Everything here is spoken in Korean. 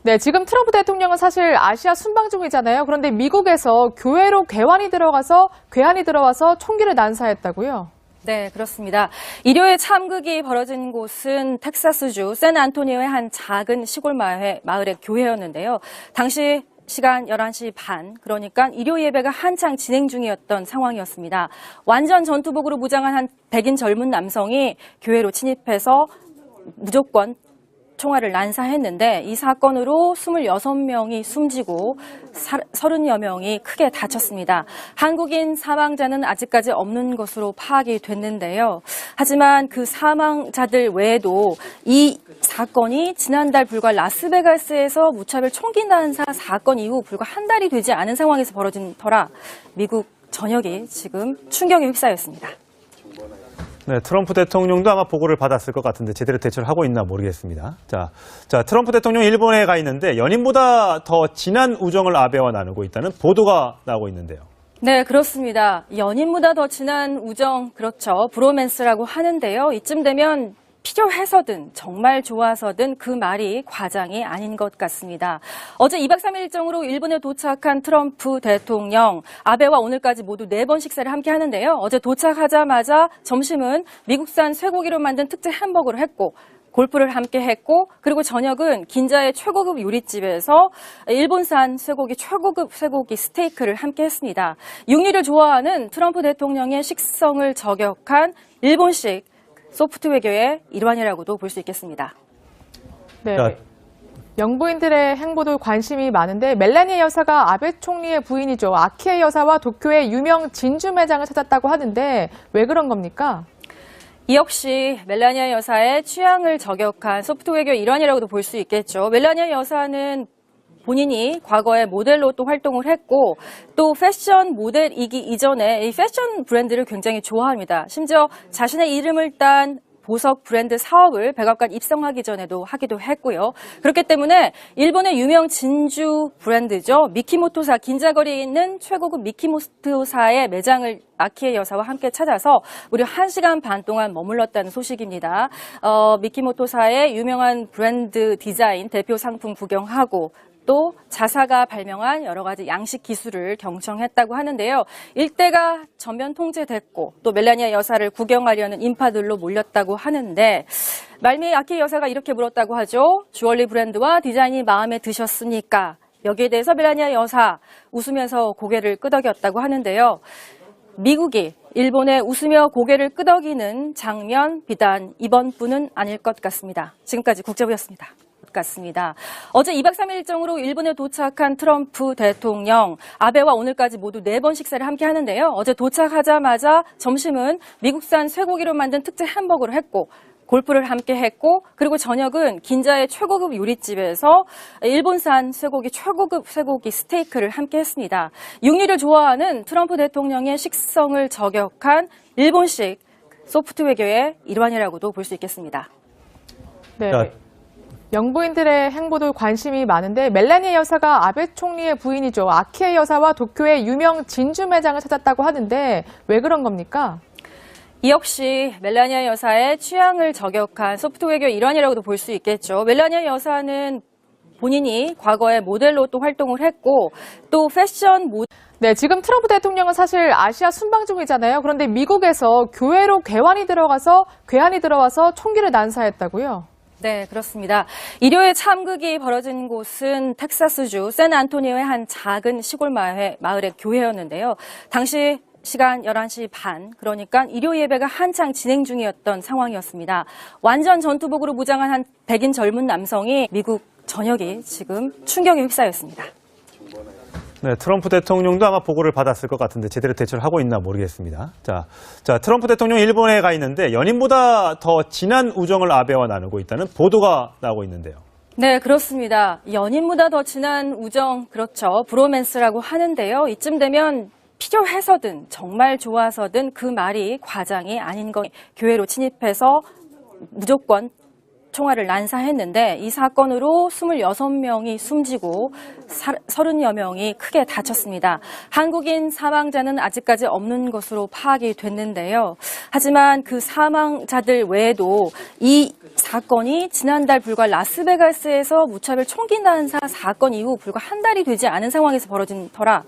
네, 지금 트럼프 대통령은 사실 아시아 순방 중이잖아요. 그런데 미국에서 교회로 괴환이 들어와서 총기를 난사했다고요? 네, 그렇습니다. 일요일 참극이 벌어진 곳은 텍사스주 샌안토니오의 한 작은 시골 마을의 교회였는데요. 당시 시간 11시 반, 그러니까 일요 예배가 한창 진행 중이었던 상황이었습니다. 완전 전투복으로 무장한 한 백인 젊은 남성이 교회로 침입해서 무조건 총알을 난사했는데 이 사건으로 26명이 숨지고 30여 명이 크게 다쳤습니다. 한국인 사망자는 아직까지 없는 것으로 파악이 됐는데요. 하지만 그 사망자들 외에도 이 사건이 지난달 불과 라스베가스에서 무차별 총기 난사 사건 이후 불과 한 달이 되지 않은 상황에서 벌어진 터라 미국 전역이 지금 충격에 휩싸였습니다. 네, 트럼프 대통령도 아마 보고를 받았을 것 같은데 제대로 대처를 하고 있나 모르겠습니다. 자, 트럼프 대통령 일본에 가 있는데 연인보다 더 진한 우정을 아베와 나누고 있다는 보도가 나오고 있는데요. 네, 그렇습니다. 연인보다 더 진한 우정, 그렇죠. 브로맨스라고 하는데요. 이쯤 되면 필요해서든 정말 좋아서든 그 말이 과장이 아닌 것 같습니다. 어제 2박 3일 일정으로 일본에 도착한 트럼프 대통령, 아베와 오늘까지 모두 4번 식사를 함께 하는데요. 어제 도착하자마자 점심은 미국산 쇠고기로 만든 특제 햄버거를 했고 골프를 함께 했고 그리고 저녁은 긴자의 최고급 요리집에서 일본산 최고급 쇠고기 스테이크를 함께 했습니다. 육류를 좋아하는 트럼프 대통령의 식성을 저격한 일본식 소프트 외교의 일환이라고도 볼 수 있겠습니다. 네. 영부인들의 행보도 관심이 많은데 멜라니아 여사가 아베 총리의 부인이죠. 아키에 여사와 도쿄의 유명 진주 매장을 찾았다고 하는데 왜 그런 겁니까? 이 역시 멜라니아 여사의 취향을 저격한 소프트 외교의 일환이라고도 볼 수 있겠죠. 멜라니아 여사는 본인이 과거에 모델로 또 활동을 했고 또 패션 모델이기 이전에 이 패션 브랜드를 굉장히 좋아합니다. 심지어 자신의 이름을 딴 보석 브랜드 사업을 백악관 입성하기 전에도 하기도 했고요. 그렇기 때문에 일본의 유명 진주 브랜드죠. 미키모토사 긴자거리에 있는 최고급 미키모토사의 매장을 아키에 여사와 함께 찾아서 무려 1시간 반 동안 머물렀다는 소식입니다. 미키모토사의 유명한 브랜드 디자인 대표 상품 구경하고 또 자사가 발명한 여러 가지 양식 기술을 경청했다고 하는데요. 일대가 전면 통제됐고 또 멜라니아 여사를 구경하려는 인파들로 몰렸다고 하는데 말미에 아키 여사가 이렇게 물었다고 하죠. 주얼리 브랜드와 디자인이 마음에 드셨습니까? 여기에 대해서 멜라니아 여사 웃으면서 고개를 끄덕였다고 하는데요. 미국이 일본에 웃으며 고개를 끄덕이는 장면 비단 이번뿐은 아닐 것 같습니다. 지금까지 국제부였습니다. 어제 2박 3일 일정으로 일본에 도착한 트럼프 대통령, 아베와 오늘까지 모두 4번 식사를 함께 하는데요. 어제 도착하자마자 점심은 미국산 쇠고기로 만든 특제 햄버거를 했고 골프를 함께 했고 그리고 저녁은 긴자의 최고급 요리집에서 일본산 최고급 쇠고기 스테이크를 함께 했습니다. 육류를 좋아하는 트럼프 대통령의 식성을 저격한 일본식 소프트 외교의 일환이라고도 볼 수 있겠습니다. 네. 영부인들의 행보도 관심이 많은데 멜라니아 여사가 아베 총리의 부인이죠. 아키에 여사와 도쿄의 유명 진주 매장을 찾았다고 하는데 왜 그런 겁니까? 이 역시 멜라니아 여사의 취향을 저격한 소프트 외교 일환이라고도 볼 수 있겠죠. 멜라니아 여사는 본인이 과거에 모델로 또 활동을 했고 또 패션 네, 지금 트럼프 대통령은 사실 아시아 순방 중이잖아요. 그런데 미국에서 교회로 괴환이 들어와서 총기를 난사했다고요? 네, 그렇습니다. 일요일 참극이 벌어진 곳은 텍사스주 샌안토니오의 한 작은 시골 마을의 교회였는데요. 당시 시간 11시 반, 그러니까 일요 예배가 한창 진행 중이었던 상황이었습니다. 완전 전투복으로 무장한 한 백인 젊은 남성이 미국 전역이 지금 충격에 휩싸였습니다. 네, 트럼프 대통령도 아마 보고를 받았을 것 같은데 제대로 대처를 하고 있나 모르겠습니다. 자, 트럼프 대통령 일본에 가 있는데 연인보다 더 진한 우정을 아베와 나누고 있다는 보도가 나오고 있는데요. 네, 그렇습니다. 연인보다 더 진한 우정, 그렇죠. 브로맨스라고 하는데요. 이쯤 되면 필요해서든 정말 좋아서든 그 말이 과장이 아닌 것. 교회로 침입해서 무조건 총알을 난사했는데 이 사건으로 26명이 숨지고 30여 명이 크게 다쳤습니다. 한국인 사망자는 아직까지 없는 것으로 파악이 됐는데요. 하지만 그 사망자들 외에도 이 사건이 지난달 불과 라스베가스에서 무차별 총기 난사 사건 이후 불과 한 달이 되지 않은 상황에서 벌어진 터라